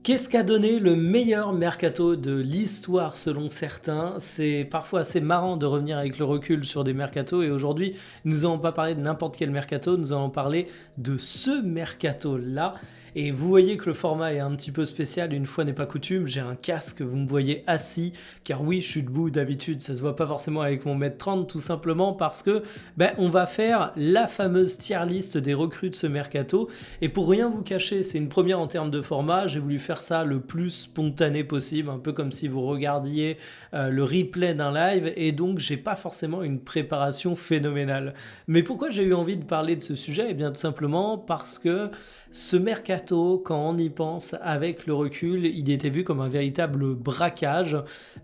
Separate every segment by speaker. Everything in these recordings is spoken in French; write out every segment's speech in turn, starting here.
Speaker 1: Qu'est-ce qu'a donné le meilleur mercato de l'histoire selon certains? C'est parfois assez marrant de revenir avec le recul sur des mercatos et aujourd'hui, nous n'allons pas parler de n'importe quel mercato, nous allons parler de ce mercato-là. Et vous voyez que le format est un petit peu spécial, une fois n'est pas coutume, j'ai un casque, vous me voyez assis, car oui, je suis debout d'habitude, ça se voit pas forcément avec mon mètre 30, tout simplement parce que on va faire la fameuse tier list des recrues de ce mercato. Et pour rien vous cacher, c'est une première en termes de format, j'ai voulu faire ça le plus spontané possible, un peu comme si vous regardiez le replay d'un live, et donc j'ai pas forcément une préparation phénoménale. Mais pourquoi j'ai eu envie de parler de ce sujet? Eh bien tout simplement parce que ce mercato, quand on y pense avec le recul, il était vu comme un véritable braquage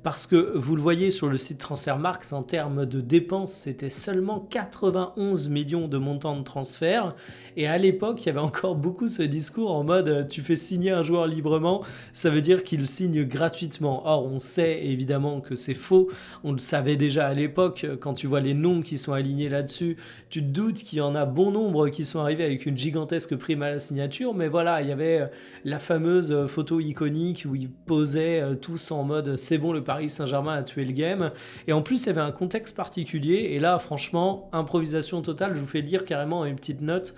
Speaker 1: parce que vous le voyez sur le site Transfermarkt, en termes de dépenses, c'était seulement 91 millions de montants de transfert. Et à l'époque, il y avait encore beaucoup ce discours en mode tu fais signer un joueur librement, ça veut dire qu'il signe gratuitement. Or, on sait évidemment que c'est faux. On le savait déjà à l'époque. Quand tu vois les noms qui sont alignés là-dessus, tu te doutes qu'il y en a bon nombre qui sont arrivés avec une gigantesque prime à la signature. Mais voilà, il y avait la fameuse photo iconique où ils posaient tous en mode c'est bon, le Paris Saint-Germain a tué le game. Et en plus, il y avait un contexte particulier. Et là, franchement, improvisation totale. Je vous fais lire carrément une petite note.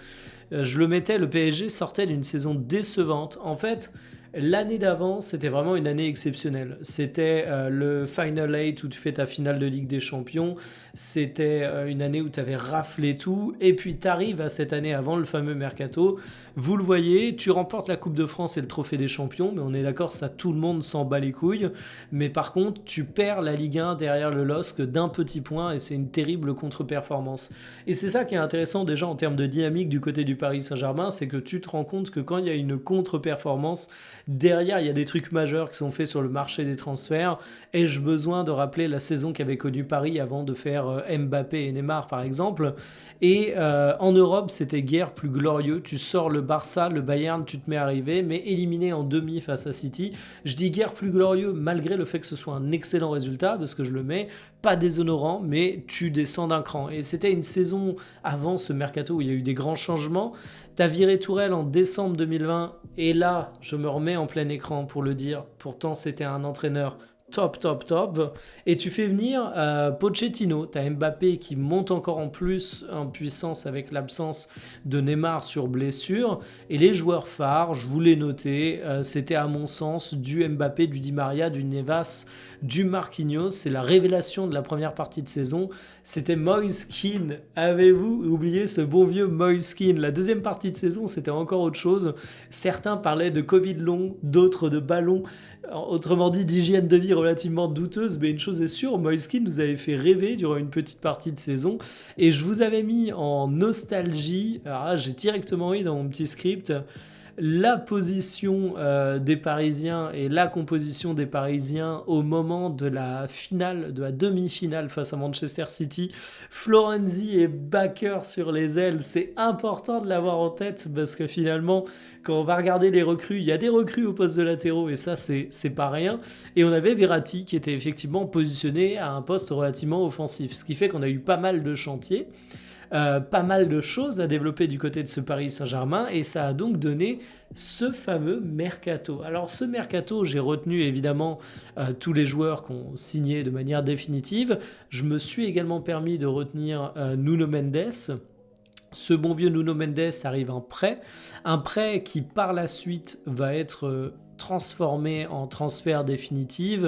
Speaker 1: Je le mettais, le PSG sortait d'une saison décevante. En fait, l'année d'avant, c'était vraiment une année exceptionnelle. C'était le Final 8 où tu fais ta finale de Ligue des Champions. C'était une année où tu avais raflé tout. Et puis tu arrives à cette année avant le fameux Mercato. Vous le voyez, tu remportes la Coupe de France et le Trophée des Champions. Mais on est d'accord, ça tout le monde s'en bat les couilles. Mais par contre, tu perds la Ligue 1 derrière le LOSC d'un petit point. Et c'est une terrible contre-performance. Et c'est ça qui est intéressant déjà en termes de dynamique du côté du Paris Saint-Germain. C'est que tu te rends compte que quand il y a une contre-performance, derrière, il y a des trucs majeurs qui sont faits sur le marché des transferts. Ai-je besoin de rappeler la saison qu'avait connue Paris avant de faire Mbappé et Neymar, par exemple? Et en Europe, c'était guère plus glorieux. Tu sors le Barça, le Bayern, tu te mets à arriver, mais éliminé en demi face à City. Je dis guère plus glorieux malgré le fait que ce soit un excellent résultat, parce que je le mets, pas déshonorant, mais tu descends d'un cran. Et c'était une saison avant ce mercato où il y a eu des grands changements. T'as viré Tourelle en décembre 2020 et là, je me remets en plein écran pour le dire. Pourtant, c'était un entraîneur top. Et tu fais venir Pochettino. T'as Mbappé qui monte encore en plus en puissance avec l'absence de Neymar sur blessure. Et les joueurs phares, je vous l'ai noté, c'était à mon sens du Mbappé, du Di Maria, du Nevas, du Marquinhos. C'est la révélation de la première partie de saison. C'était Moise Kean. Avez-vous oublié ce bon vieux Moise Kean? La deuxième partie de saison, c'était encore autre chose. Certains parlaient de Covid long, d'autres de ballon. Autrement dit, d'hygiène de vie relativement douteuse, mais une chose est sûre, Moise Kean nous avait fait rêver durant une petite partie de saison, et je vous avais mis en nostalgie, alors là j'ai directement mis dans mon petit script, la position des Parisiens et la composition des Parisiens au moment de la finale, de la demi-finale face à Manchester City. Florenzi et Bakker sur les ailes, c'est important de l'avoir en tête parce que finalement, quand on va regarder les recrues, il y a des recrues au poste de latéraux et ça, c'est pas rien. Et on avait Verratti qui était effectivement positionné à un poste relativement offensif, ce qui fait qu'on a eu pas mal de chantiers. Pas mal de choses à développer du côté de ce Paris Saint-Germain et ça a donc donné ce fameux mercato. Alors ce mercato, j'ai retenu évidemment tous les joueurs qu'on signé de manière définitive. Je me suis également permis de retenir Nuno Mendes. Ce bon vieux Nuno Mendes arrive un prêt qui par la suite va être transformé en transfert définitif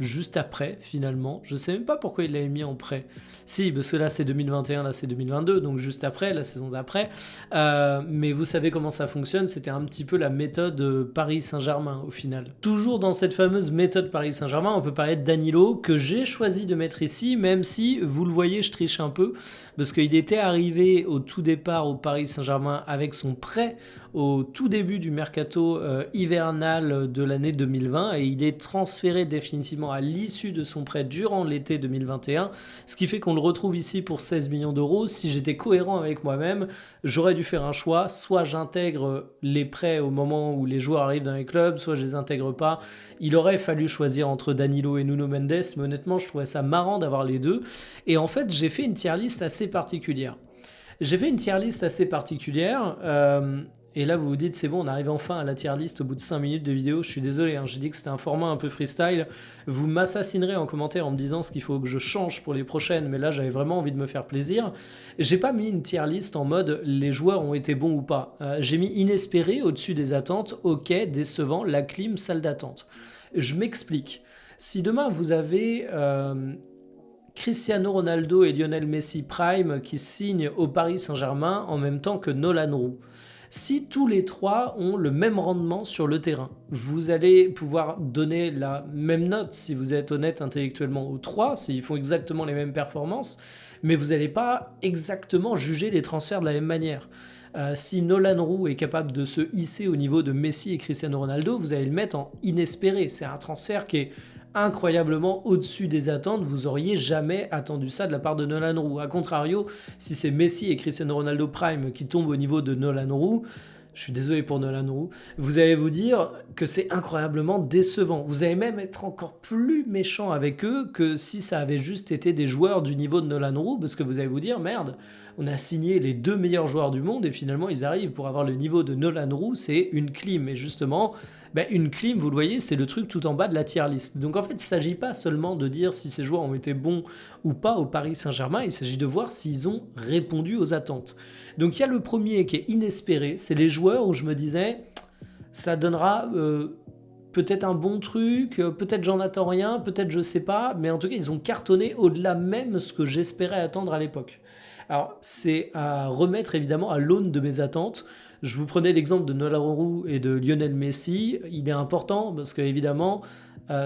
Speaker 1: juste après finalement. Je sais même pas pourquoi il l'avait mis en prêt. Si, parce que là c'est 2021, là c'est 2022, donc juste après, la saison d'après. Mais vous savez comment ça fonctionne, c'était un petit peu la méthode Paris Saint-Germain au final. Toujours dans cette fameuse méthode Paris Saint-Germain, on peut parler de Danilo, que j'ai choisi de mettre ici, même si, vous le voyez, je triche un peu, parce qu'il était arrivé au tout départ au Paris Saint-Germain avec son prêt au tout début du mercato hivernal de l'année 2020 et il est transféré définitivement à l'issue de son prêt durant l'été 2021, ce qui fait qu'on le retrouve ici pour 16 millions d'euros. Si j'étais cohérent avec moi-même, j'aurais dû faire un choix, soit j'intègre les prêts au moment où les joueurs arrivent dans les clubs, soit je les intègre pas. Il aurait fallu choisir entre Danilo et Nuno Mendes, mais honnêtement je trouvais ça marrant d'avoir les deux, et en fait j'ai fait une tier list assez particulière. Et là, vous vous dites, c'est bon, on arrive enfin à la tier list au bout de 5 minutes de vidéo. Je suis désolé, hein, j'ai dit que c'était un format un peu freestyle. Vous m'assassinerez en commentaire en me disant ce qu'il faut que je change pour les prochaines, mais là, j'avais vraiment envie de me faire plaisir. J'ai pas mis une tier list en mode les joueurs ont été bons ou pas. J'ai mis inespéré au-dessus des attentes, ok, décevant, la clim, salle d'attente. Je m'explique. Si demain vous avez Cristiano Ronaldo et Lionel Messi Prime qui signent au Paris Saint-Germain en même temps que Nolan Roux, si tous les trois ont le même rendement sur le terrain, vous allez pouvoir donner la même note si vous êtes honnête intellectuellement aux trois, s'ils font exactement les mêmes performances, mais vous n'allez pas exactement juger les transferts de la même manière. Si Nolan Roux est capable de se hisser au niveau de Messi et Cristiano Ronaldo, vous allez le mettre en inespéré. C'est un transfert qui est incroyablement au-dessus des attentes. Vous auriez jamais attendu ça de la part de Nolan Roux. A contrario, si c'est Messi et Cristiano Ronaldo Prime qui tombent au niveau de Nolan Roux, je suis désolé pour Nolan Roux, vous allez vous dire que c'est incroyablement décevant. Vous allez même être encore plus méchant avec eux que si ça avait juste été des joueurs du niveau de Nolan Roux, parce que vous allez vous dire, merde, on a signé les 2 meilleurs joueurs du monde et finalement ils arrivent pour avoir le niveau de Nolan Roux, c'est une clim. Et justement, une clim, vous le voyez, c'est le truc tout en bas de la tier list. Donc en fait, il ne s'agit pas seulement de dire si ces joueurs ont été bons ou pas au Paris Saint-Germain, il s'agit de voir s'ils ont répondu aux attentes. Donc il y a le premier qui est inespéré, c'est les joueurs où je me disais, ça donnera peut-être un bon truc, peut-être j'en attends rien, peut-être je sais pas, mais en tout cas ils ont cartonné au-delà même ce que j'espérais attendre à l'époque. Alors c'est à remettre évidemment à l'aune de mes attentes. Je vous prenais l'exemple de Nolan Roux et de Lionel Messi. Il est important parce qu'évidemment,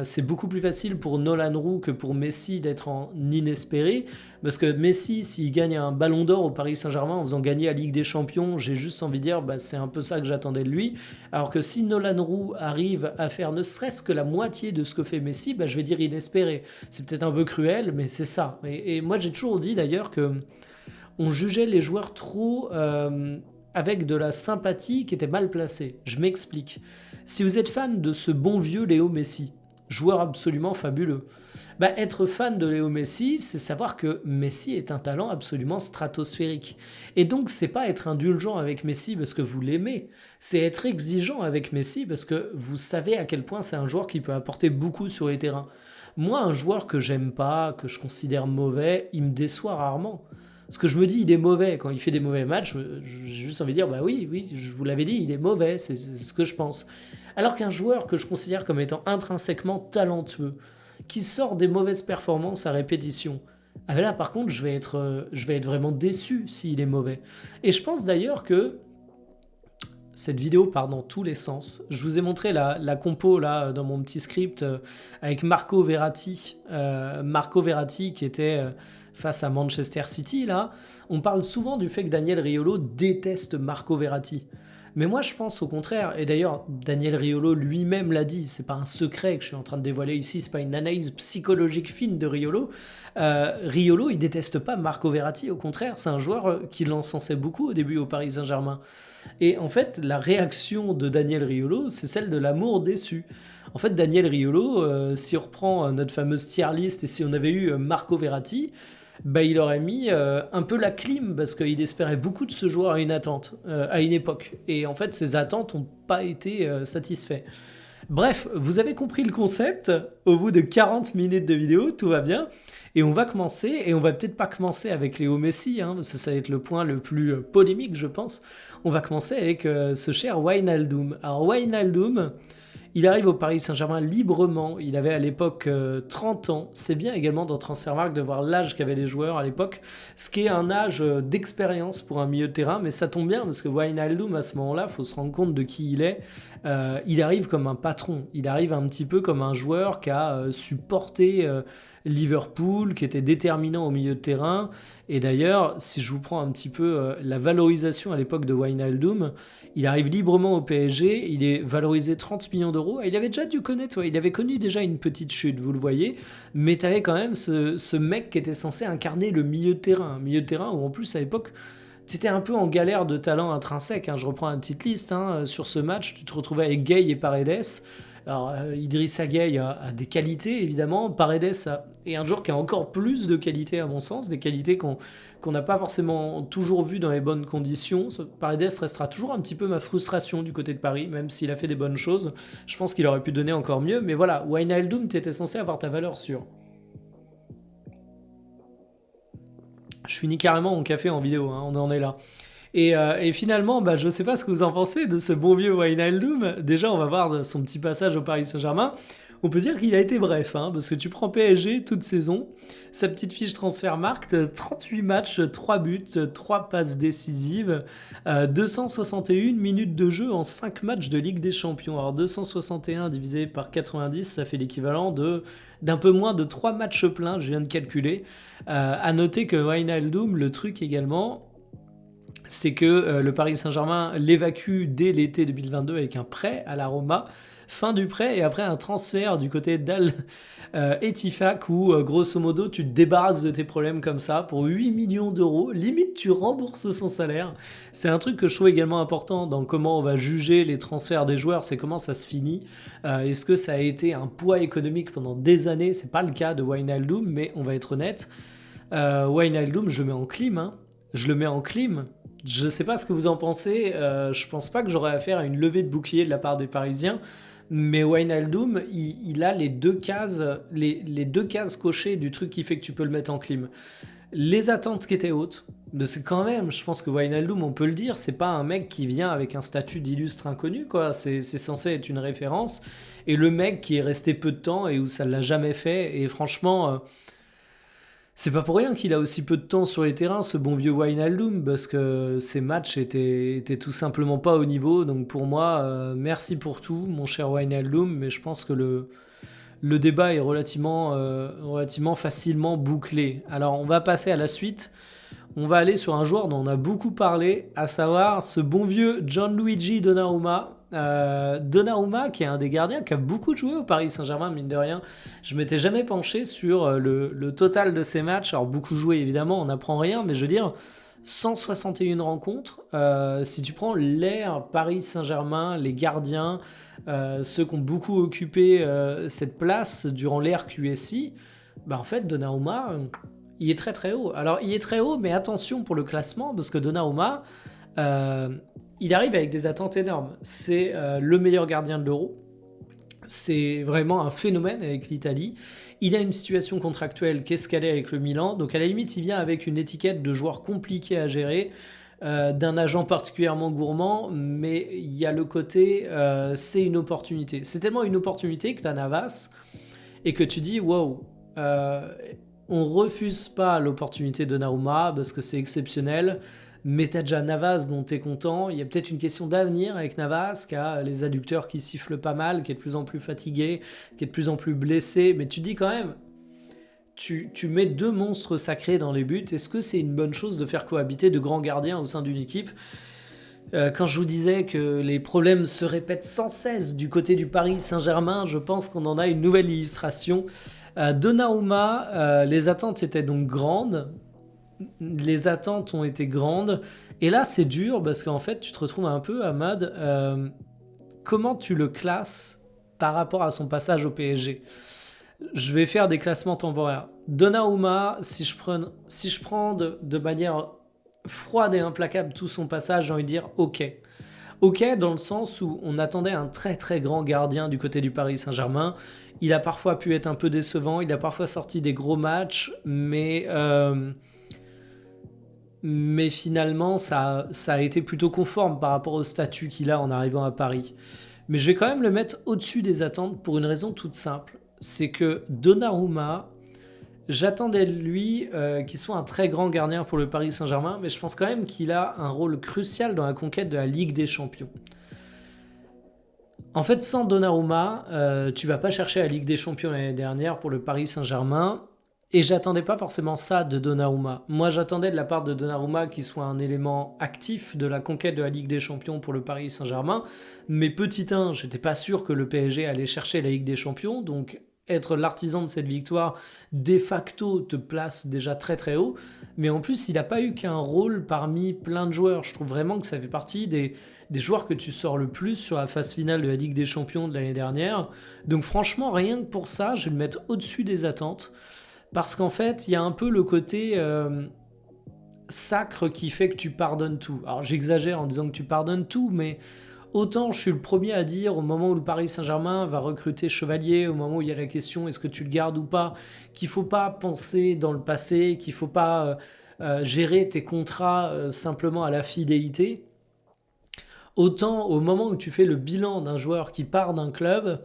Speaker 1: c'est beaucoup plus facile pour Nolan Roux que pour Messi d'être en inespéré. Parce que Messi, s'il gagne un ballon d'or au Paris Saint-Germain en faisant gagner la Ligue des Champions, j'ai juste envie de dire, c'est un peu ça que j'attendais de lui. Alors que si Nolan Roux arrive à faire ne serait-ce que la moitié de ce que fait Messi, je vais dire inespéré. C'est peut-être un peu cruel, mais c'est ça. Et moi, j'ai toujours dit d'ailleurs que on jugeait les joueurs trop avec de la sympathie qui était mal placée. Je m'explique. Si vous êtes fan de ce bon vieux Léo Messi, joueur absolument fabuleux, être fan de Léo Messi, c'est savoir que Messi est un talent absolument stratosphérique. Et donc, c'est pas être indulgent avec Messi parce que vous l'aimez, c'est être exigeant avec Messi parce que vous savez à quel point c'est un joueur qui peut apporter beaucoup sur les terrains. Moi, un joueur que j'aime pas, que je considère mauvais, il me déçoit rarement. Parce que je me dis, il est mauvais. Quand il fait des mauvais matchs, j'ai juste envie de dire, oui, je vous l'avais dit, il est mauvais, c'est ce que je pense. Alors qu'un joueur que je considère comme étant intrinsèquement talentueux, qui sort des mauvaises performances à répétition, là par contre, je vais être vraiment déçu s'il est mauvais. Et je pense d'ailleurs que cette vidéo part dans tous les sens. Je vous ai montré la compo là dans mon petit script avec Marco Verratti. Marco Verratti qui était face à Manchester City là. On parle souvent du fait que Daniel Riolo déteste Marco Verratti. Mais moi je pense au contraire, et d'ailleurs Daniel Riolo lui-même l'a dit, c'est pas un secret que je suis en train de dévoiler ici, c'est pas une analyse psychologique fine de Riolo. Riolo il déteste pas Marco Verratti, au contraire c'est un joueur qui l'encensait beaucoup au début au Paris Saint-Germain. Et en fait la réaction de Daniel Riolo c'est celle de l'amour déçu. En fait Daniel Riolo, si on reprend notre fameuse tier list et si on avait eu Marco Verratti, il aurait mis un peu la clim parce qu'il espérait beaucoup de ce joueur à une attente, à une époque. Et en fait, ses attentes n'ont pas été satisfaites. Bref, vous avez compris le concept. Au bout de 40 minutes de vidéo, tout va bien. Et on va commencer, et on va peut-être pas commencer avec Léo Messi, parce que ça va être le point le plus polémique, je pense. On va commencer avec ce cher Wijnaldum. Alors Wijnaldum, il arrive au Paris Saint-Germain librement, il avait à l'époque 30 ans. C'est bien également dans Transfermarkt de voir l'âge qu'avaient les joueurs à l'époque, ce qui est un âge d'expérience pour un milieu de terrain, mais ça tombe bien parce que Wijnaldum à ce moment-là, il faut se rendre compte de qui il est. Il arrive comme un patron, il arrive un petit peu comme un joueur qui a supporté Liverpool, qui était déterminant au milieu de terrain. Et d'ailleurs, si je vous prends un petit peu la valorisation à l'époque de Wijnaldum, il arrive librement au PSG, il est valorisé 30 millions d'euros. Il avait déjà dû connaître, il avait connu déjà une petite chute, vous le voyez, mais tu avais quand même ce mec qui était censé incarner le milieu de terrain. Un milieu de terrain où en plus à l'époque, tu étais un peu en galère de talent intrinsèque. Je reprends une petite liste. Sur ce match, tu te retrouvais avec Gay et Paredes. Alors, Idrissa Gueye a des qualités, évidemment. Paredes est un joueur qui a encore plus de qualités, à mon sens, des qualités qu'on n'a pas forcément toujours vues dans les bonnes conditions. Paredes restera toujours un petit peu ma frustration du côté de Paris, même s'il a fait des bonnes choses. Je pense qu'il aurait pu donner encore mieux. Mais voilà, Wijnaldum, tu étais censé avoir ta valeur sûre. Je finis carrément mon café en vidéo, hein, on en est là. Et finalement, je ne sais pas ce que vous en pensez de ce bon vieux Wijnaldum. Déjà, on va voir son petit passage au Paris Saint-Germain. On peut dire qu'il a été bref, hein, parce que tu prends PSG toute saison, sa petite fiche Transfermarkt, 38 matchs, 3 buts, 3 passes décisives, 261 minutes de jeu en 5 matchs de Ligue des Champions. Alors 261 divisé par 90, ça fait l'équivalent d'un peu moins de 3 matchs pleins, je viens de calculer. À noter que Wijnaldum, le truc également, c'est que le Paris Saint-Germain l'évacue dès l'été 2022 avec un prêt à la Roma, fin du prêt et après un transfert du côté d'Al Ettifaq où grosso modo tu te débarrasses de tes problèmes comme ça pour 8 millions d'euros, limite tu rembourses son salaire. C'est un truc que je trouve également important dans comment on va juger les transferts des joueurs, c'est comment ça se finit. Est-ce que ça a été un poids économique pendant des années? C'est pas le cas de Wijnaldum, mais on va être honnête. Wijnaldum, je le mets en clim, hein. Je le mets en clim. Je ne sais pas ce que vous en pensez, je pense pas que j'aurais affaire à une levée de bouclier de la part des Parisiens, mais Wijnaldum, il a les deux cases cochées du truc qui fait que tu peux le mettre en clim. Les attentes qui étaient hautes, c'est quand même, je pense que Wijnaldum, on peut le dire, c'est pas un mec qui vient avec un statut d'illustre inconnu, quoi. C'est censé être une référence, et le mec qui est resté peu de temps et où ça l'a jamais fait, et franchement... c'est pas pour rien qu'il a aussi peu de temps sur les terrains, ce bon vieux Wijnaldum, parce que ses matchs étaient tout simplement pas au niveau. Donc pour moi, merci pour tout, mon cher Wijnaldum, mais je pense que le débat est relativement facilement bouclé. Alors on va passer à la suite. On va aller sur un joueur dont on a beaucoup parlé, à savoir ce bon vieux Gianluigi Donnarumma. Donnarumma, qui est un des gardiens qui a beaucoup joué au Paris Saint-Germain, mine de rien. Je m'étais jamais penché sur le total de ses matchs. Alors beaucoup joué évidemment, on n'apprend rien, mais je veux dire 161 rencontres. Si tu prends l'ère Paris Saint-Germain, les gardiens, ceux qui ont beaucoup occupé cette place durant l'ère QSI, en fait Donnarumma, il est très très haut. Alors il est très haut, mais attention pour le classement, parce que Donnarumma, il arrive avec des attentes énormes. C'est le meilleur gardien de l'Euro. C'est vraiment un phénomène avec l'Italie. Il a une situation contractuelle qui est escalée avec le Milan. Donc à la limite, il vient avec une étiquette de joueur compliqué à gérer, d'un agent particulièrement gourmand, mais il y a le côté, c'est une opportunité. C'est tellement une opportunité que tu as Navas et que tu dis, wow, on refuse pas l'opportunité de Donnarumma parce que c'est exceptionnel. Mais t'as déjà Navas dont t'es content. Il y a peut-être une question d'avenir avec Navas, qui a les adducteurs qui sifflent pas mal, qui est de plus en plus fatigué, qui est de plus en plus blessé. Mais tu dis quand même, tu mets deux monstres sacrés dans les buts. Est-ce que c'est une bonne chose de faire cohabiter de grands gardiens au sein d'une équipe ? Quand je vous disais que les problèmes se répètent sans cesse du côté du Paris Saint-Germain, je pense qu'on en a une nouvelle illustration. Donnarumma, les attentes étaient donc grandes. Les attentes ont été grandes et là c'est dur parce qu'en fait tu te retrouves un peu Ahmad, comment tu le classes par rapport à son passage au PSG. Je vais faire des classements temporaires. Donnarumma, si je prends de manière froide et implacable tout son passage, j'ai envie de dire ok dans le sens où on attendait un très très grand gardien du côté du Paris Saint-Germain. Il a parfois pu être un peu décevant, il a parfois sorti des gros matchs, mais finalement, ça a été plutôt conforme par rapport au statut qu'il a en arrivant à Paris. Mais je vais quand même le mettre au-dessus des attentes pour une raison toute simple. C'est que Donnarumma, j'attendais de lui qu'il soit un très grand gardien pour le Paris Saint-Germain, mais je pense quand même qu'il a un rôle crucial dans la conquête de la Ligue des Champions. En fait, sans Donnarumma, tu vas pas chercher la Ligue des Champions l'année dernière pour le Paris Saint-Germain. Et j'attendais pas forcément ça de Donnarumma. Moi, j'attendais de la part de Donnarumma qu'il soit un élément actif de la conquête de la Ligue des Champions pour le Paris Saint-Germain. Mais petit 1, j'étais pas sûr que le PSG allait chercher la Ligue des Champions. Donc, être l'artisan de cette victoire, de facto, te place déjà très très haut. Mais en plus, il n'a pas eu qu'un rôle parmi plein de joueurs. Je trouve vraiment que ça fait partie des joueurs que tu sors le plus sur la phase finale de la Ligue des Champions de l'année dernière. Donc franchement, rien que pour ça, je vais le mettre au-dessus des attentes. Parce qu'en fait, il y a un peu le côté sacre qui fait que tu pardonnes tout. Alors j'exagère en disant que tu pardonnes tout, mais autant je suis le premier à dire au moment où le Paris Saint-Germain va recruter Chevalier, au moment où il y a la question est-ce que tu le gardes ou pas, qu'il faut pas penser dans le passé, qu'il faut pas gérer tes contrats simplement à la fidélité. Autant au moment où tu fais le bilan d'un joueur qui part d'un club,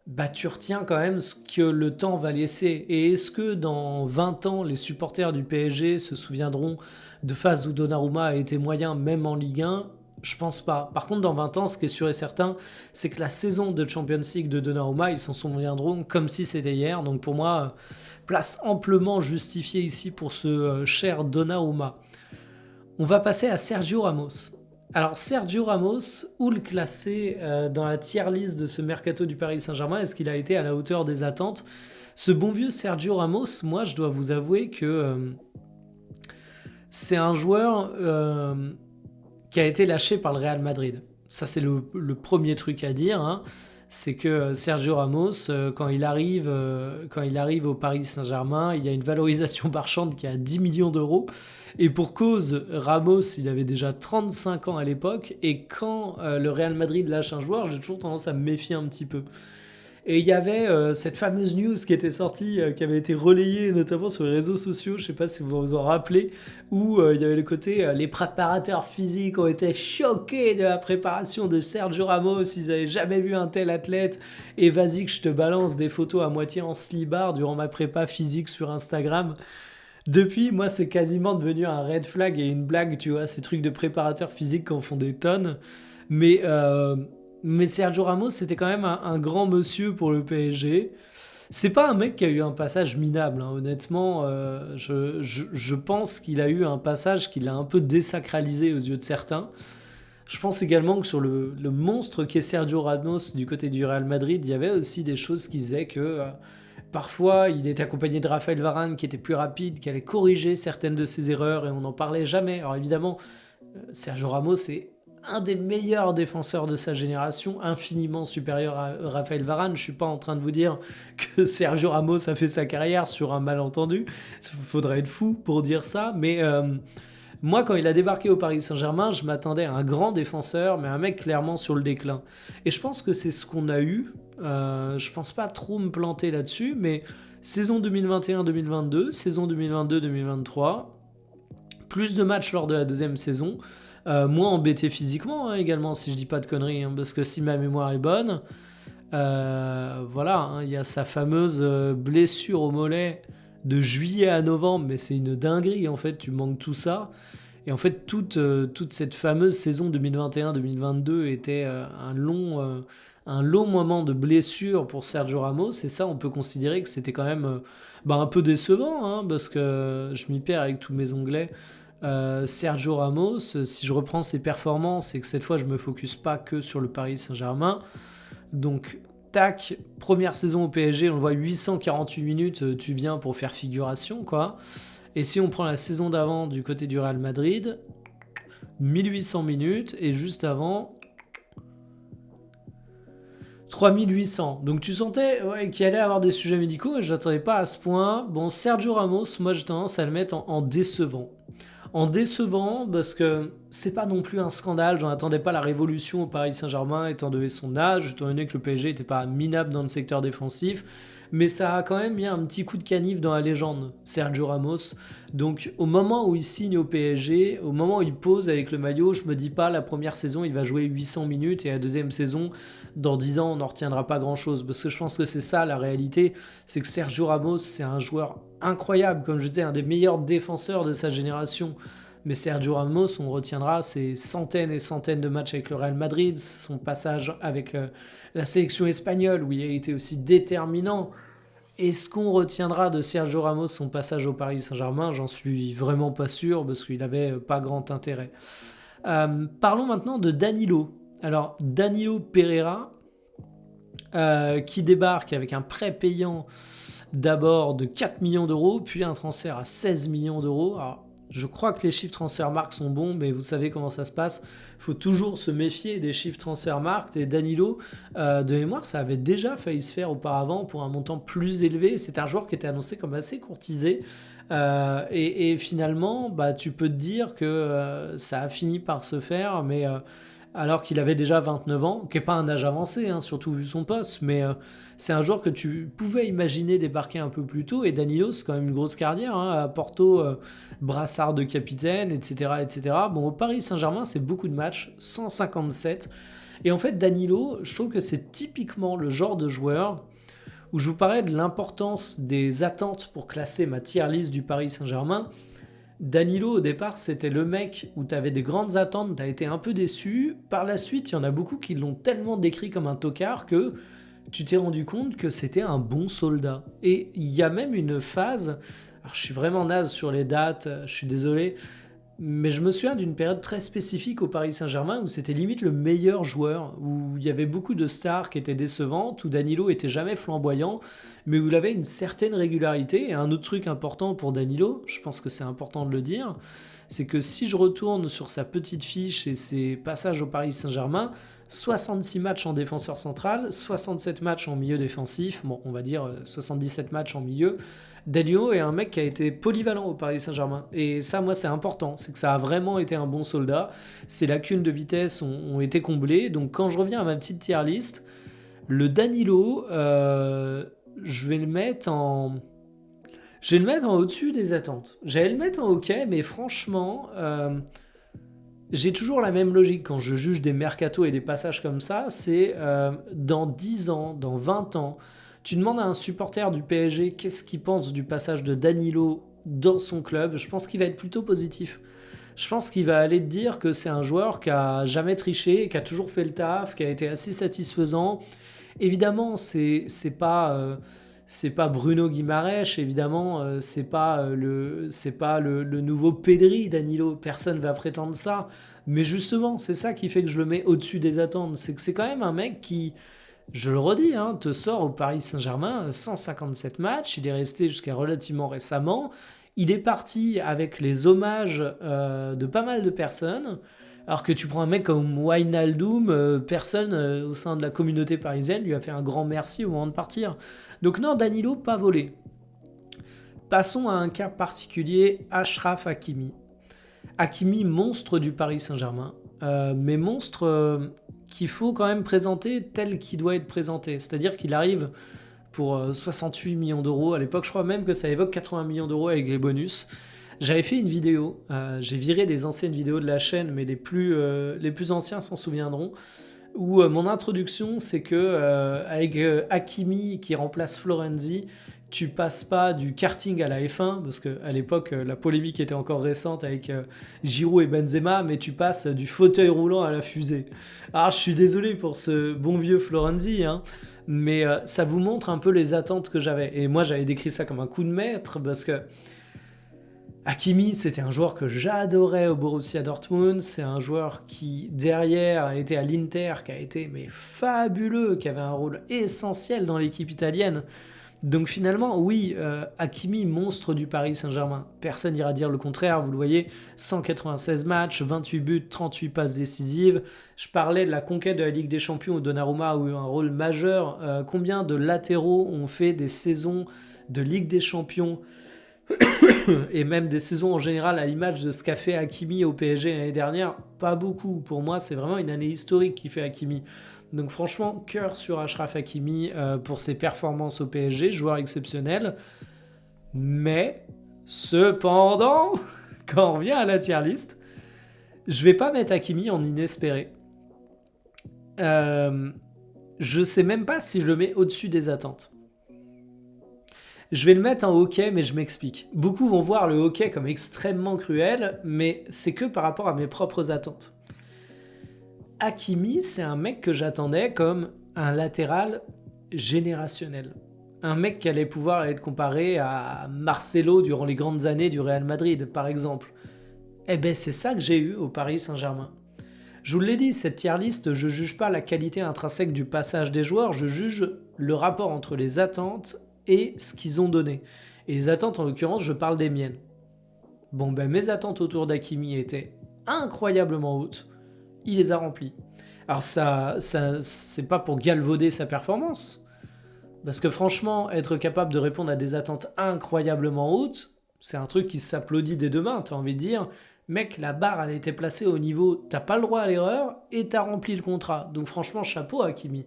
Speaker 1: bah, tu retiens quand même ce que le temps va laisser. Et est-ce que dans 20 ans, les supporters du PSG se souviendront de phases où Donnarumma a été moyen, même en Ligue 1? Je pense pas. Par contre, dans 20 ans, ce qui est sûr et certain, c'est que la saison de Champions League de Donnarumma, ils s'en souviendront comme si c'était hier. Donc pour moi, place amplement justifiée ici pour ce cher Donnarumma. On va passer à Sergio Ramos. Alors Sergio Ramos, où le classer dans la tier list de ce mercato du Paris Saint-Germain? Est-ce qu'il a été à la hauteur des attentes? Ce bon vieux Sergio Ramos, moi je dois vous avouer que c'est un joueur qui a été lâché par le Real Madrid. Ça c'est le premier truc à dire, hein. C'est que Sergio Ramos, quand il arrive au Paris Saint-Germain, il a une valorisation marchande qui est à 10 millions d'euros. Et pour cause, Ramos, il avait déjà 35 ans à l'époque. Et quand le Real Madrid lâche un joueur, j'ai toujours tendance à me méfier un petit peu. Et il y avait cette fameuse news qui était sortie, qui avait été relayée notamment sur les réseaux sociaux, je ne sais pas si vous vous en rappelez, où il y avait le côté, les préparateurs physiques ont été choqués de la préparation de Sergio Ramos, ils n'avaient jamais vu un tel athlète, et vas-y que je te balance des photos à moitié en slibard durant ma prépa physique sur Instagram. Depuis, moi, c'est quasiment devenu un red flag et une blague, tu vois, ces trucs de préparateurs physiques qui en font des tonnes. Mais, euh, mais Sergio Ramos, c'était quand même un grand monsieur pour le PSG. C'est pas un mec qui a eu un passage minable, hein, honnêtement. Je pense qu'il a eu un passage qui l'a un peu désacralisé aux yeux de certains. Je pense également que sur le monstre qu'est Sergio Ramos du côté du Real Madrid, il y avait aussi des choses qui faisaient que parfois il était accompagné de Raphaël Varane qui était plus rapide, qui allait corriger certaines de ses erreurs et on n'en parlait jamais. Alors évidemment, Sergio Ramos est un des meilleurs défenseurs de sa génération, infiniment supérieur à Raphaël Varane. Je suis pas en train de vous dire que Sergio Ramos a fait sa carrière sur un malentendu. Il faudrait être fou pour dire ça, mais moi, quand il a débarqué au Paris Saint-Germain, je m'attendais à un grand défenseur, mais un mec clairement sur le déclin. Et je pense que c'est ce qu'on a eu. Je pense pas trop me planter là-dessus, mais saison 2021-2022, saison 2022-2023, plus de matchs lors de la deuxième saison, moins embêté physiquement hein, également, si je dis pas de conneries, hein, parce que si ma mémoire est bonne, voilà, hein, il y a sa fameuse blessure au mollet de juillet à novembre, mais c'est une dinguerie en fait, tu manques tout ça. Et en fait, toute cette fameuse saison 2021-2022 était un long moment de blessure pour Sergio Ramos. Et ça, on peut considérer que c'était quand même un peu décevant, hein, parce que je m'y perds avec tous mes onglets. Sergio Ramos, si je reprends ses performances et que cette fois je me focus pas que sur le Paris Saint-Germain, donc tac, première saison au PSG, on le voit 848 minutes, tu viens pour faire figuration quoi. Et si on prend la saison d'avant du côté du Real Madrid, 1800 minutes et juste avant 3800. Donc tu sentais qu'il allait avoir des sujets médicaux et je n'attendais pas à ce point. Bon, Sergio Ramos, moi j'ai tendance à le mettre en décevant. En décevant parce que c'est pas non plus un scandale, j'en attendais pas la révolution au Paris Saint-Germain étant donné son âge, étant donné que le PSG n'était pas minable dans le secteur défensif, mais ça a quand même mis un petit coup de canif dans la légende, Sergio Ramos. Donc au moment où il signe au PSG, au moment où il pose avec le maillot, je me dis pas la première saison il va jouer 800 minutes et la deuxième saison, dans 10 ans on n'en retiendra pas grand chose, parce que je pense que c'est ça la réalité, c'est que Sergio Ramos c'est un joueur incroyable, comme je disais, un des meilleurs défenseurs de sa génération. Mais Sergio Ramos, on retiendra ses centaines et centaines de matchs avec le Real Madrid, son passage avec la sélection espagnole où il a été aussi déterminant. Est-ce qu'on retiendra de Sergio Ramos son passage au Paris Saint-Germain? J'en suis vraiment pas sûr parce qu'il n'avait pas grand intérêt. Parlons maintenant de Danilo. Alors Danilo Pereira, qui débarque avec un prêt payant d'abord de 4 millions d'euros, puis un transfert à 16 millions d'euros. Alors, je crois que les chiffres Transfermarkt sont bons, mais vous savez comment ça se passe. Il faut toujours se méfier des chiffres Transfermarkt. Et Danilo, de mémoire, ça avait déjà failli se faire auparavant pour un montant plus élevé. C'est un joueur qui était annoncé comme assez courtisé. Et finalement, tu peux te dire que ça a fini par se faire, mais alors qu'il avait déjà 29 ans, qui n'est pas un âge avancé, hein, surtout vu son poste, mais c'est un joueur que tu pouvais imaginer débarquer un peu plus tôt. Et Danilo, c'est quand même une grosse carrière, hein, à Porto, brassard de capitaine, etc., etc. Bon, au Paris Saint-Germain, c'est beaucoup de matchs, 157. Et en fait, Danilo, je trouve que c'est typiquement le genre de joueur où je vous parlais de l'importance des attentes pour classer ma tier list du Paris Saint-Germain. Danilo, au départ, c'était le mec où tu avais des grandes attentes, tu as été un peu déçu. Par la suite, il y en a beaucoup qui l'ont tellement décrit comme un tocard que tu t'es rendu compte que c'était un bon soldat. Et il y a même une phase, alors je suis vraiment naze sur les dates, je suis désolé, mais je me souviens d'une période très spécifique au Paris Saint-Germain où c'était limite le meilleur joueur, où il y avait beaucoup de stars qui étaient décevantes, où Danilo était jamais flamboyant, mais où il avait une certaine régularité. Et un autre truc important pour Danilo, je pense que c'est important de le dire, c'est que si je retourne sur sa petite fiche et ses passages au Paris Saint-Germain, 66 matchs en défenseur central, 67 matchs en milieu défensif, bon, on va dire 77 matchs en milieu. Danilo est un mec qui a été polyvalent au Paris Saint-Germain. Et ça, moi, c'est important. C'est que ça a vraiment été un bon soldat. Ses lacunes de vitesse ont été comblées. Donc, quand je reviens à ma petite tier list, le Danilo, je vais le mettre en... Je vais le mettre en au-dessus des attentes. J'allais le mettre en OK, mais franchement, j'ai toujours la même logique quand je juge des mercatos et des passages comme ça. C'est dans 10 ans, dans 20 ans, tu demandes à un supporter du PSG qu'est-ce qu'il pense du passage de Danilo dans son club. Je pense qu'il va être plutôt positif. Je pense qu'il va aller te dire que c'est un joueur qui a jamais triché, qui a toujours fait le taf, qui a été assez satisfaisant. Évidemment, c'est pas Bruno Guimaraes, évidemment, c'est pas le nouveau Pedri, Danilo. Personne va prétendre ça. Mais justement, c'est ça qui fait que je le mets au-dessus des attentes. C'est que c'est quand même un mec qui, je le redis, hein, te sort au Paris Saint-Germain 157 matchs. Il est resté jusqu'à relativement récemment. Il est parti avec les hommages de pas mal de personnes. Alors que tu prends un mec comme Wijnaldum, personne au sein de la communauté parisienne lui a fait un grand merci au moment de partir. Donc non, Danilo, pas volé. Passons à un cas particulier, Achraf Hakimi. Hakimi, monstre du Paris Saint-Germain, mais monstre qu'il faut quand même présenter tel qu'il doit être présenté. C'est-à-dire qu'il arrive pour 68 millions d'euros. À l'époque, je crois même que ça évoque 80 millions d'euros avec les bonus. J'avais fait une vidéo, j'ai viré les anciennes vidéos de la chaîne, mais les plus anciens s'en souviendront, où mon introduction, c'est que avec Hakimi qui remplace Florenzi, tu passes pas du karting à la F1, parce qu'à l'époque, la polémique était encore récente avec Giroud et Benzema, mais tu passes du fauteuil roulant à la fusée. Alors, je suis désolé pour ce bon vieux Florenzi, hein, mais ça vous montre un peu les attentes que j'avais. Et moi, j'avais décrit ça comme un coup de maître, parce que Hakimi, c'était un joueur que j'adorais au Borussia Dortmund. C'est un joueur qui, derrière, a été à l'Inter, qui a été mais fabuleux, qui avait un rôle essentiel dans l'équipe italienne. Donc finalement, oui, Hakimi, monstre du Paris Saint-Germain. Personne n'ira dire le contraire, vous le voyez, 196 matchs, 28 buts, 38 passes décisives. Je parlais de la conquête de la Ligue des Champions où Donnarumma a eu un rôle majeur. Combien de latéraux ont fait des saisons de Ligue des Champions et même des saisons en général à l'image de ce qu'a fait Hakimi au PSG l'année dernière? Pas beaucoup. Pour moi, c'est vraiment une année historique qui fait Hakimi. Donc franchement, cœur sur Achraf Hakimi pour ses performances au PSG, joueur exceptionnel. Mais, cependant, quand on revient à la tier list, je vais pas mettre Hakimi en inespéré. Je sais même pas si je le mets au-dessus des attentes. Je vais le mettre en hockey, mais je m'explique. Beaucoup vont voir le hockey comme extrêmement cruel, mais c'est que par rapport à mes propres attentes. Hakimi, c'est un mec que j'attendais comme un latéral générationnel. Un mec qui allait pouvoir être comparé à Marcelo durant les grandes années du Real Madrid, par exemple. Eh ben, c'est ça que j'ai eu au Paris Saint-Germain. Je vous l'ai dit, cette tier list, je juge pas la qualité intrinsèque du passage des joueurs, je juge le rapport entre les attentes et ce qu'ils ont donné. Et les attentes, en l'occurrence, je parle des miennes. Bon, ben mes attentes autour d'Hakimi étaient incroyablement hautes. Il les a remplies. Alors ça c'est pas pour galvauder sa performance, parce que franchement, être capable de répondre à des attentes incroyablement hautes, c'est un truc qui s'applaudit dès demain. T'as envie de dire, mec, la barre, elle a été placée au niveau, t'as pas le droit à l'erreur et t'as rempli le contrat. Donc franchement, chapeau à Hakimi.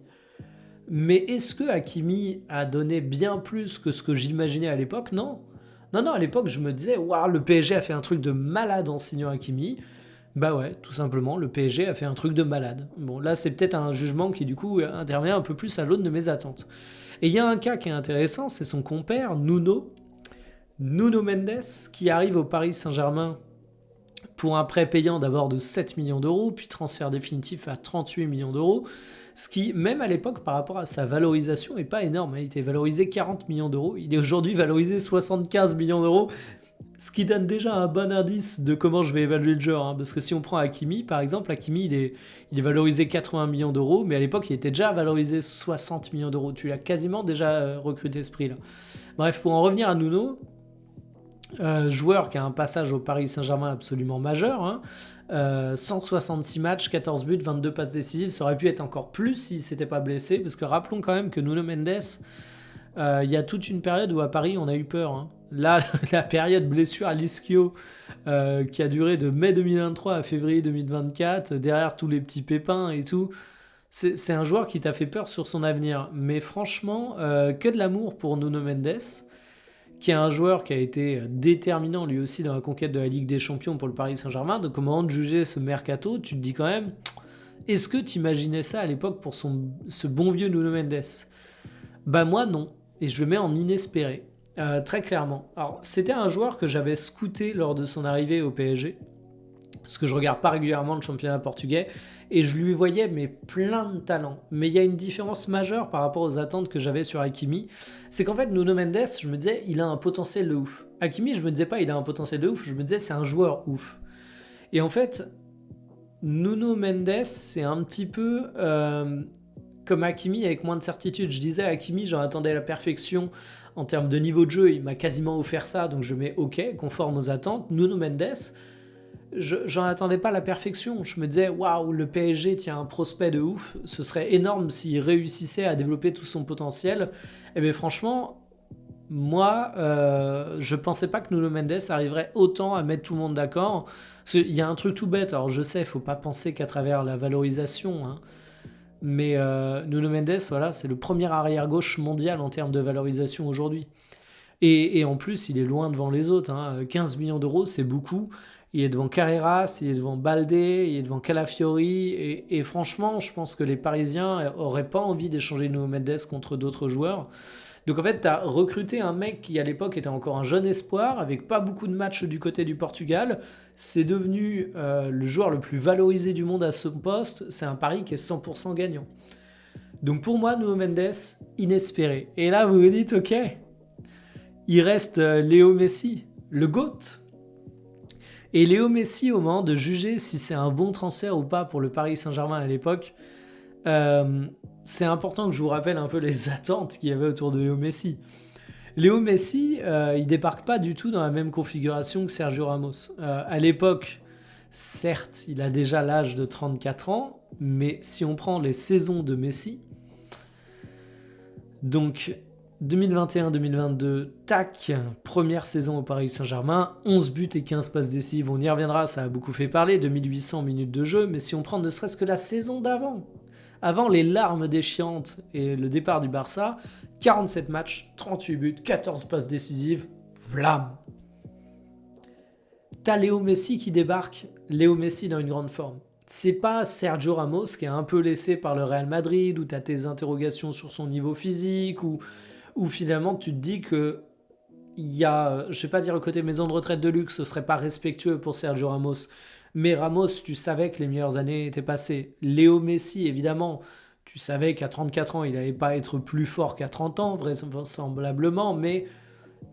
Speaker 1: Mais est-ce que Hakimi a donné bien plus que ce que j'imaginais à l'époque? Non. Non, à l'époque, je me disais, waouh, le PSG a fait un truc de malade en signant Hakimi. Bah ouais, tout simplement, le PSG a fait un truc de malade. Bon, là, c'est peut-être un jugement qui, du coup, intervient un peu plus à l'aune de mes attentes. Et il y a un cas qui est intéressant, c'est son compère, Nuno Mendes, qui arrive au Paris Saint-Germain pour un prêt payant d'abord de 7 millions d'euros, puis transfert définitif à 38 millions d'euros, ce qui, même à l'époque, par rapport à sa valorisation, n'est pas énorme. Il était valorisé 40 millions d'euros, il est aujourd'hui valorisé 75 millions d'euros, ce qui donne déjà un bon indice de comment je vais évaluer le joueur. Parce que si on prend Hakimi, par exemple, Hakimi, il est valorisé 80 millions d'euros, mais à l'époque, il était déjà valorisé 60 millions d'euros. Tu l'as quasiment déjà recruté ce prix-là. Bref, pour en revenir à Nuno, joueur qui a un passage au Paris Saint-Germain absolument majeur, 166 matchs, 14 buts, 22 passes décisives, ça aurait pu être encore plus s'il ne s'était pas blessé, parce que rappelons quand même que Nuno Mendes, il y a toute une période où à Paris on a eu peur. Là, la période blessure à l'ischio qui a duré de mai 2023 à février 2024, derrière tous les petits pépins et tout, c'est un joueur qui t'a fait peur sur son avenir. Mais franchement, que de l'amour pour Nuno Mendes, qui est un joueur qui a été déterminant lui aussi dans la conquête de la Ligue des Champions pour le Paris Saint-Germain. Donc au moment de juger ce mercato, tu te dis quand même, est-ce que tu imaginais ça à l'époque pour ce bon vieux Nuno Mendes? Bah moi non, et je le mets en inespéré, très clairement. Alors c'était un joueur que j'avais scouté lors de son arrivée au PSG, parce que je regarde pas régulièrement le championnat portugais, et je lui voyais mais plein de talent. Mais il y a une différence majeure par rapport aux attentes que j'avais sur Hakimi, c'est qu'en fait Nuno Mendes, je me disais il a un potentiel de ouf. Hakimi, je me disais pas il a un potentiel de ouf, je me disais c'est un joueur ouf. Et en fait, Nuno Mendes, c'est un petit peu comme Hakimi avec moins de certitude. Je disais Hakimi, j'en attendais la perfection en termes de niveau de jeu, il m'a quasiment offert ça, donc je mets ok, conforme aux attentes. Nuno Mendes, j'en attendais pas la perfection. Je me disais, waouh, le PSG tient un prospect de ouf. Ce serait énorme s'il réussissait à développer tout son potentiel. Et bien franchement, moi, je pensais pas que Nuno Mendes arriverait autant à mettre tout le monde d'accord. Il y a un truc tout bête. Alors je sais, faut pas penser qu'à travers la valorisation. Mais Nuno Mendes, voilà, c'est le premier arrière-gauche mondial en termes de valorisation aujourd'hui. Et en plus, il est loin devant les autres. 15 millions d'euros, c'est beaucoup. Il est devant Carreras, il est devant Baldé, il est devant Calafiori. Et franchement, je pense que les Parisiens n'auraient pas envie d'échanger Nuno Mendes contre d'autres joueurs. Donc en fait, tu as recruté un mec qui à l'époque était encore un jeune espoir, avec pas beaucoup de matchs du côté du Portugal. C'est devenu le joueur le plus valorisé du monde à ce poste. C'est un pari qui est 100% gagnant. Donc pour moi, Nuno Mendes, inespéré. Et là, vous vous dites, ok, il reste Léo Messi, le GOAT. Et Léo Messi, au moment de juger si c'est un bon transfert ou pas pour le Paris Saint-Germain à l'époque, c'est important que je vous rappelle un peu les attentes qu'il y avait autour de Léo Messi. Léo Messi, il débarque pas du tout dans la même configuration que Sergio Ramos. À l'époque, certes, il a déjà l'âge de 34 ans, mais si on prend les saisons de Messi, donc 2021-2022, tac, première saison au Paris Saint-Germain, 11 buts et 15 passes décisives, on y reviendra, ça a beaucoup fait parler, 2800 minutes de jeu, mais si on prend ne serait-ce que la saison d'avant, avant les larmes déchiantes et le départ du Barça, 47 matchs, 38 buts, 14 passes décisives, vlam. T'as Léo Messi qui débarque, Léo Messi dans une grande forme. C'est pas Sergio Ramos qui est un peu laissé par le Real Madrid, où t'as tes interrogations sur son niveau physique, où finalement tu te dis que il y a, je vais pas dire au côté maison de retraite de luxe, ce serait pas respectueux pour Sergio Ramos, mais Ramos, tu savais que les meilleures années étaient passées. Léo Messi, évidemment, tu savais qu'à 34 ans, il n'allait pas être plus fort qu'à 30 ans, vraisemblablement, mais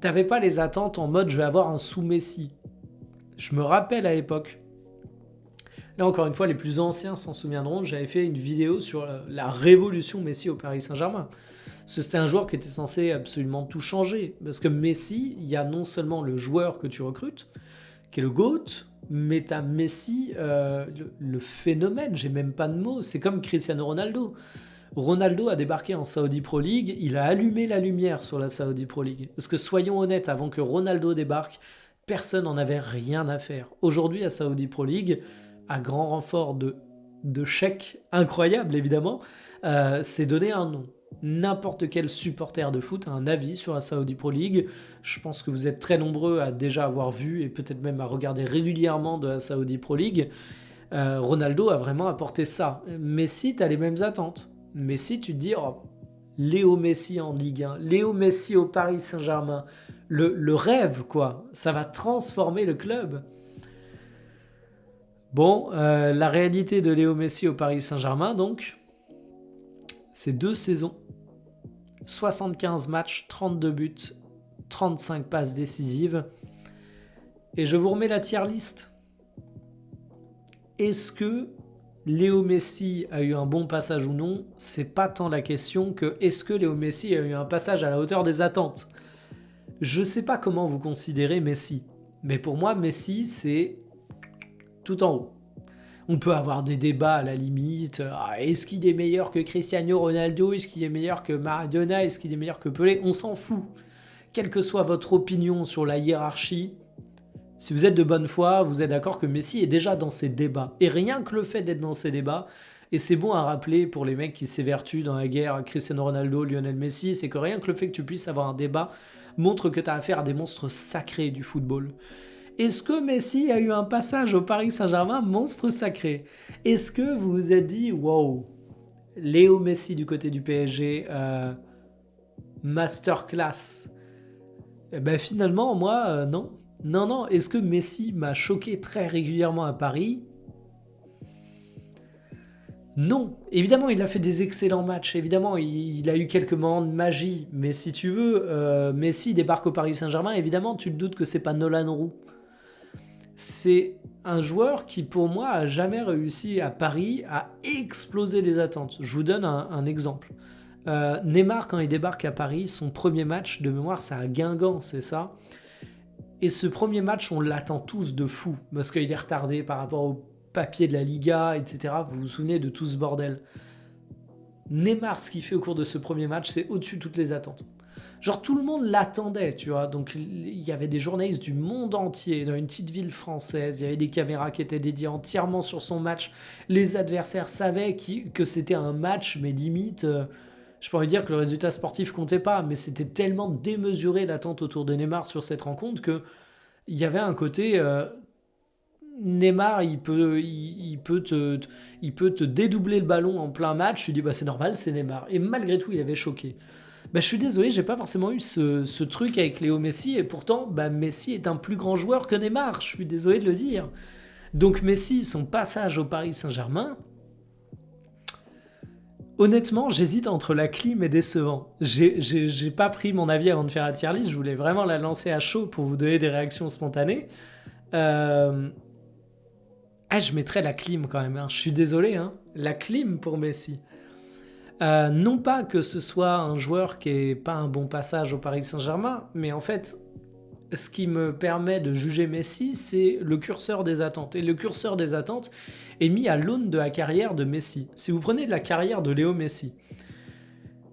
Speaker 1: t'avais pas les attentes en mode je vais avoir un sous-Messi. Je me rappelle à l'époque, Là, encore une fois, les plus anciens s'en souviendront, j'avais fait une vidéo sur la révolution Messi au Paris Saint-Germain. C'était un joueur qui était censé absolument tout changer. Parce que Messi, il y a non seulement le joueur que tu recrutes, qui est le GOAT, mais t'as Messi, le phénomène, j'ai même pas de mots. C'est comme Cristiano Ronaldo. Ronaldo a débarqué en Saudi Pro League, il a allumé la lumière sur la Saudi Pro League. Parce que soyons honnêtes, avant que Ronaldo débarque, personne n'en avait rien à faire. Aujourd'hui, à Saudi Pro League, à grand renfort de chèques incroyables évidemment, c'est donné un nom. N'importe quel supporter de foot a un avis sur la Saudi Pro League. Je pense que vous êtes très nombreux à déjà avoir vu et peut-être même à regarder régulièrement de la Saudi Pro League. Ronaldo a vraiment apporté ça. Messi, tu as les mêmes attentes. Messi, tu te dis, oh, Léo Messi en Ligue 1, Léo Messi au Paris Saint-Germain, le rêve, quoi. Ça va transformer le club. Bon, la réalité de Léo Messi au Paris Saint-Germain, donc, c'est 2 saisons, 75 matchs, 32 buts, 35 passes décisives. Et je vous remets la tier list. Est-ce que Léo Messi a eu un bon passage ou non? C'est pas tant la question que est-ce que Léo Messi a eu un passage à la hauteur des attentes? Je sais pas comment vous considérez Messi, mais pour moi, Messi, c'est tout en haut. On peut avoir des débats à la limite. Est-ce qu'il est meilleur que Cristiano Ronaldo? Est-ce qu'il est meilleur que Maradona? Est-ce qu'il est meilleur que Pelé? On s'en fout. Quelle que soit votre opinion sur la hiérarchie, si vous êtes de bonne foi, vous êtes d'accord que Messi est déjà dans ces débats. Et rien que le fait d'être dans ces débats, et c'est bon à rappeler pour les mecs qui s'évertuent dans la guerre Cristiano Ronaldo, Lionel Messi, c'est que rien que le fait que tu puisses avoir un débat montre que tu as affaire à des monstres sacrés du football. Est-ce que Messi a eu un passage au Paris Saint-Germain monstre sacré? Est-ce que vous vous êtes dit, wow, Léo Messi du côté du PSG, masterclass? Eh ben finalement, moi, non. Non. Est-ce que Messi m'a choqué très régulièrement à Paris? Non. Évidemment, il a fait des excellents matchs. Évidemment, il a eu quelques moments de magie. Mais si tu veux, Messi débarque au Paris Saint-Germain. Évidemment, tu te doutes que c'est pas Nolan Roux. C'est un joueur qui, pour moi, a jamais réussi à Paris à exploser les attentes. Je vous donne un exemple. Neymar, quand il débarque à Paris, son premier match de mémoire, c'est à Guingamp, c'est ça? Et ce premier match, on l'attend tous de fou, parce qu'il est retardé par rapport au papier de la Liga, etc. Vous vous souvenez de tout ce bordel. Neymar, ce qu'il fait au cours de ce premier match, c'est au-dessus de toutes les attentes. Genre tout le monde l'attendait, tu vois. Donc il y avait des journalistes du monde entier dans une petite ville française. Il y avait des caméras qui étaient dédiées entièrement sur son match. Les adversaires savaient que c'était un match, mais limite, je peux envie de dire que le résultat sportif comptait pas, mais c'était tellement démesuré l'attente autour de Neymar sur cette rencontre que il y avait un côté Neymar, il peut te dédoubler le ballon en plein match. Tu dis bah c'est normal, c'est Neymar. Et malgré tout, il avait choqué. Bah, je suis désolé, j'ai pas forcément eu ce truc avec Léo Messi, et pourtant, bah, Messi est un plus grand joueur que Neymar, je suis désolé de le dire. Donc Messi, son passage au Paris Saint-Germain, honnêtement, j'hésite entre la clim et décevant. J'ai pas pris mon avis avant de faire la tier list, je voulais vraiment la lancer à chaud pour vous donner des réactions spontanées. Je mettrais la clim quand même, hein. Je suis désolé, hein. La clim pour Messi. Non pas que ce soit un joueur qui n'ait pas un bon passage au Paris Saint-Germain, mais en fait, ce qui me permet de juger Messi, c'est le curseur des attentes. Et le curseur des attentes est mis à l'aune de la carrière de Messi. Si vous prenez de la carrière de Léo Messi,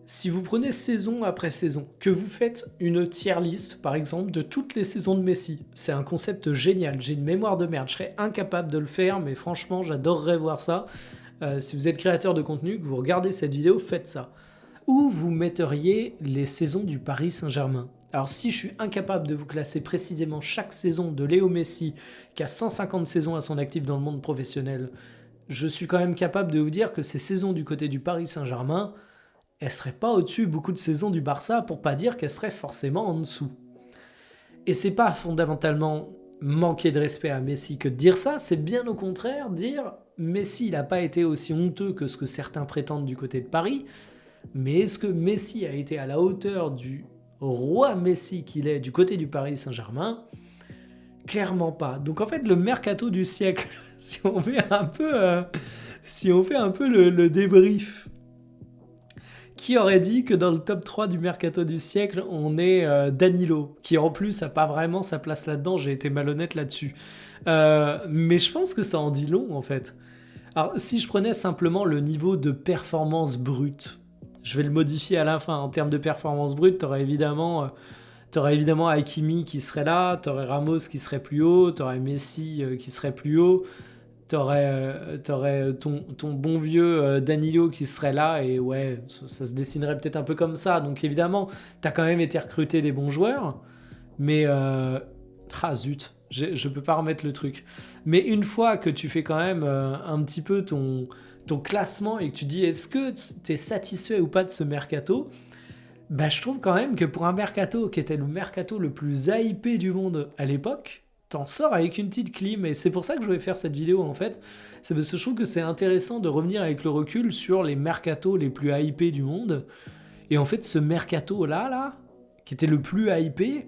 Speaker 1: si vous prenez saison après saison, que vous faites une tier list, par exemple, de toutes les saisons de Messi, c'est un concept génial. J'ai une mémoire de merde, je serais incapable de le faire, mais franchement, j'adorerais voir ça. Si vous êtes créateur de contenu, que vous regardez cette vidéo, faites ça. Où vous metteriez les saisons du Paris Saint-Germain? Alors si je suis incapable de vous classer précisément chaque saison de Léo Messi, qui a 150 saisons à son actif dans le monde professionnel, je suis quand même capable de vous dire que ces saisons du côté du Paris Saint-Germain, elles ne seraient pas au-dessus beaucoup de saisons du Barça, pour pas dire qu'elles seraient forcément en dessous. Et c'est pas fondamentalement manquer de respect à Messi que de dire ça, c'est bien au contraire dire Messi n'a pas été aussi honteux que ce que certains prétendent du côté de Paris, mais est-ce que Messi a été à la hauteur du roi Messi qu'il est du côté du Paris Saint-Germain? Clairement pas. Donc en fait, le mercato du siècle, si on fait un peu, si on fait un peu le débrief, qui aurait dit que dans le top 3 du mercato du siècle, on est Danilo, qui en plus a pas vraiment sa place là-dedans, j'ai été malhonnête là-dessus. Mais je pense que ça en dit long en fait. Alors si je prenais simplement le niveau de performance brute, je vais le modifier à la fin. En termes de performance brute, t'aurais évidemment Hakimi qui serait là, t'aurais Ramos qui serait plus haut, t'aurais Messi qui serait plus haut, t'aurais ton bon vieux Danilo qui serait là, et ouais, ça se dessinerait peut-être un peu comme ça. Donc évidemment, t'as quand même été recruté des bons joueurs, mais ah zut, je peux pas remettre le truc. Mais une fois que tu fais quand même un petit peu ton classement et que tu dis est-ce que t'es satisfait ou pas de ce mercato, bah, je trouve quand même que pour un mercato qui était le mercato le plus hypé du monde à l'époque, t'en sors avec une petite clim. Et c'est pour ça que je voulais faire cette vidéo en fait. C'est parce que je trouve que c'est intéressant de revenir avec le recul sur les mercatos les plus hypés du monde. Et en fait, ce mercato-là, qui était le plus hypé,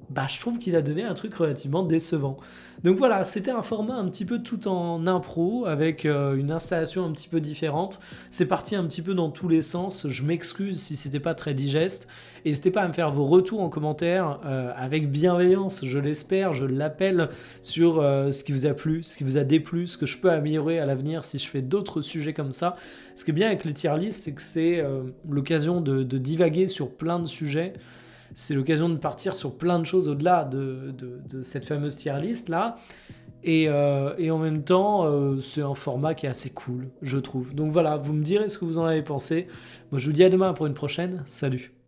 Speaker 1: bah, je trouve qu'il a donné un truc relativement décevant. Donc voilà, c'était un format un petit peu tout en impro, avec une installation un petit peu différente. C'est parti un petit peu dans tous les sens. Je m'excuse si c'était pas très digeste. N'hésitez pas à me faire vos retours en commentaire, avec bienveillance, je l'espère, je l'appelle, sur ce qui vous a plu, ce qui vous a déplu, ce que je peux améliorer à l'avenir si je fais d'autres sujets comme ça. Ce qui est bien avec les tier lists, c'est que c'est l'occasion de divaguer sur plein de sujets. C'est l'occasion de partir sur plein de choses au-delà de cette fameuse tier list là. Et en même temps, c'est un format qui est assez cool, je trouve. Donc voilà, vous me direz ce que vous en avez pensé. Moi, je vous dis à demain pour une prochaine. Salut!